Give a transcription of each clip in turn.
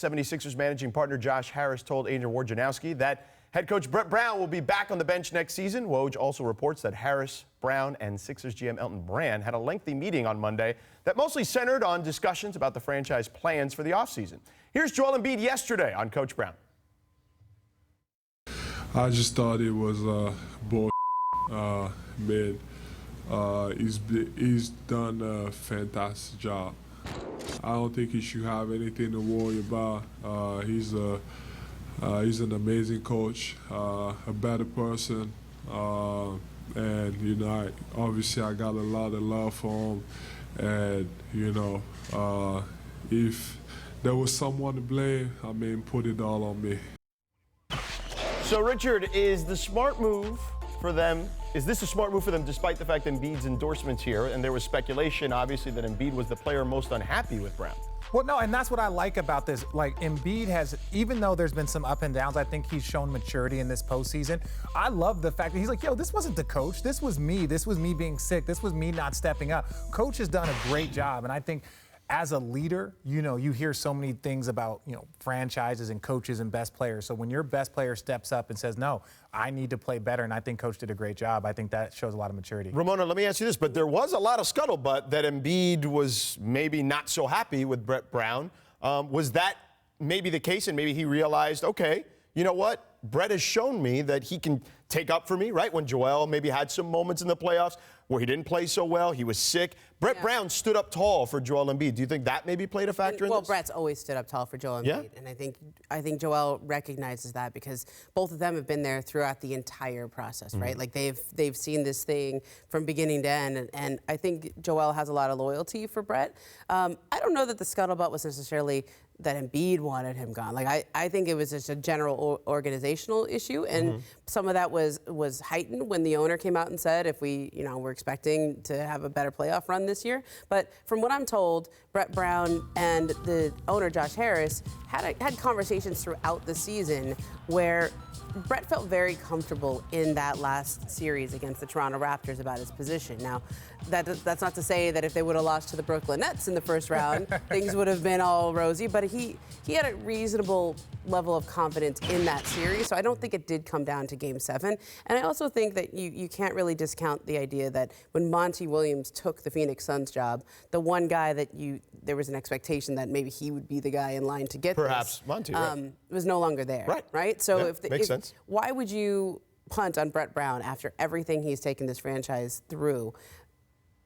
76ers managing partner Josh Harris told Adrian Wojnarowski that head coach Brett Brown will be back on the bench next season. Woj also reports that Harris, Brown, and Sixers GM Elton Brand had a lengthy meeting on Monday that mostly centered on discussions about the franchise plans for the offseason. Here's Joel Embiid yesterday on Coach Brown. I just thought it was bull, man. He's done a fantastic job. I don't think he should have anything to worry about. He's an amazing coach, a better person, and obviously I got a lot of love for him. And if there was someone to blame, put it all on me. So, Richard, is this a smart move for them despite the fact that Embiid's endorsements here, and there was speculation, obviously, that Embiid was the player most unhappy with Brown? Well, no, and that's what I like about this. Like, Embiid has, even though there's been some up and downs, I think he's shown maturity in this postseason. I love the fact that he's like, yo, this wasn't the coach. This was me. This was me being sick. This was me not stepping up. Coach has done a great job, and I think as a leader, you hear so many things about, franchises and coaches and best players. So when your best player steps up and says, no, I need to play better, and I think Coach did a great job, I think that shows a lot of maturity. Ramona, let me ask you this, but there was a lot of scuttlebutt that Embiid was maybe not so happy with Brett Brown. Was that maybe the case, and maybe he realized, okay, you know what? Brett has shown me that he can take up for me, right? When Joel maybe had some moments in the playoffs where he didn't play so well, he was sick. Brett Brown stood up tall for Joel Embiid. Do you think that maybe played a factor in this? Well, Brett's always stood up tall for Joel Embiid. Yeah? And I think Joel recognizes that because both of them have been there throughout the entire process, right? Like they've seen this thing from beginning to end, and I think Joel has a lot of loyalty for Brett. I don't know that the scuttlebutt was necessarily that Embiid wanted him gone. Like I think it was just a general organizational issue, and some of that was heightened when the owner came out and said, if we're expecting to have a better playoff run this year. But from what I'm told, Brett Brown and the owner Josh Harris had conversations throughout the season where Brett felt very comfortable in that last series against the Toronto Raptors about his position. Now, that's not to say that if they would have lost to the Brooklyn Nets in the first round, things would have been all rosy, but he had a reasonable level of confidence in that series, so I don't think it did come down to Game 7. And I also think that you can't really discount the idea that when Monty Williams took the Phoenix Suns job, the one guy that there was an expectation that maybe he would be the guy in line to get Perhaps this, Monty, right? Was no longer there. Right? So makes sense. Why would you punt on Brett Brown after everything he's taken this franchise through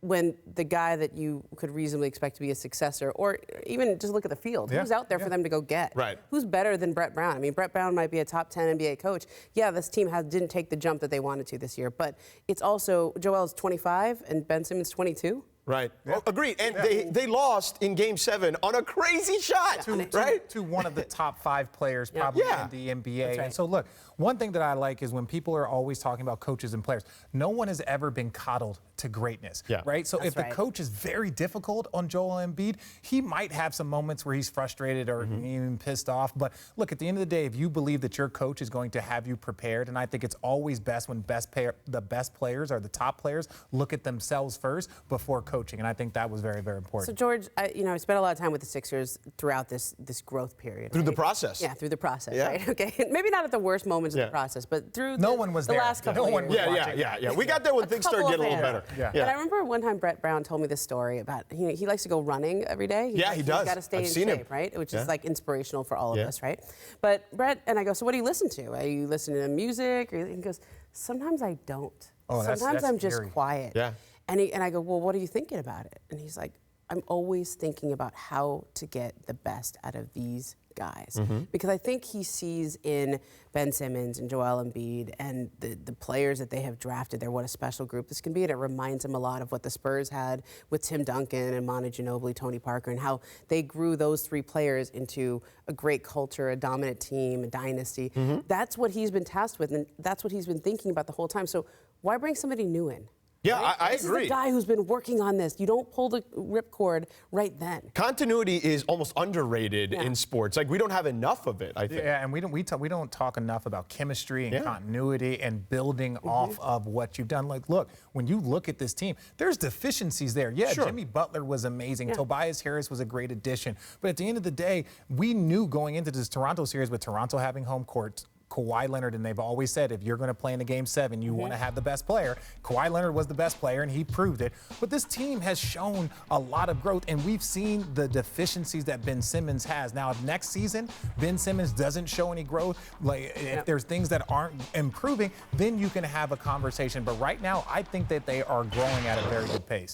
when the guy that you could reasonably expect to be a successor, or even just look at the field, who's out there for them to go get? Right. Who's better than Brett Brown? I mean, Brett Brown might be a top 10 NBA coach. Yeah, this team didn't take the jump that they wanted to this year, but it's also, Joel's 25 and Ben Simmons 22. Right. Yeah. Oh, agreed. And they lost in Game 7 on a crazy shot, right? To one of the top 5 players probably in the NBA. Right. And so, look, one thing that I like is when people are always talking about coaches and players, no one has ever been coddled to greatness, right? So if the coach is very difficult on Joel Embiid, he might have some moments where he's frustrated or even pissed off. But look, at the end of the day, if you believe that your coach is going to have you prepared, and I think it's always best when the best players or the top players look at themselves first before coaching, and I think that was very, very important. So, George, I spent a lot of time with the Sixers throughout this growth period. Through the process. Yeah, through the process, right? Okay, maybe not at the worst moments of the process, but through the last couple of years. Yeah. We got there when things started getting a little better. Yeah. And I remember one time Brett Brown told me this story about he likes to go running every day. He does. He's got to stay in shape, right? Which is like inspirational for all of us, right? But Brett, and I go, so what do you listen to? Are you listening to music? He goes, sometimes I don't. Sometimes I'm just quiet. Yeah. And I go, well, what are you thinking about it? And he's like, I'm always thinking about how to get the best out of these guys. Because I think he sees in Ben Simmons and Joel Embiid and the players that they have drafted there what a special group this can be. And it reminds him a lot of what the Spurs had with Tim Duncan and Manu Ginobili, Tony Parker, and how they grew those 3 players into a great culture, a dominant team, a dynasty. That's what he's been tasked with, and that's what he's been thinking about the whole time. So why bring somebody new in? Yeah, right? I this agree. This is a guy who's been working on this. You don't pull the ripcord right then. Continuity is almost underrated in sports. Like, we don't have enough of it, I think. Yeah, and we don't talk enough about chemistry and continuity and building off of what you've done. Like, look, when you look at this team, there's deficiencies there. Yeah, sure. Jimmy Butler was amazing. Tobias Harris was a great addition. But at the end of the day, we knew going into this Toronto series with Toronto having home court, Kawhi Leonard, and they've always said if you're going to play in a Game 7, you want to have the best player. Kawhi Leonard was the best player, and he proved it. But this team has shown a lot of growth, and we've seen the deficiencies that Ben Simmons has. Now, if next season Ben Simmons doesn't show any growth, like if there's things that aren't improving, then you can have a conversation. But right now, I think that they are growing at a very good pace.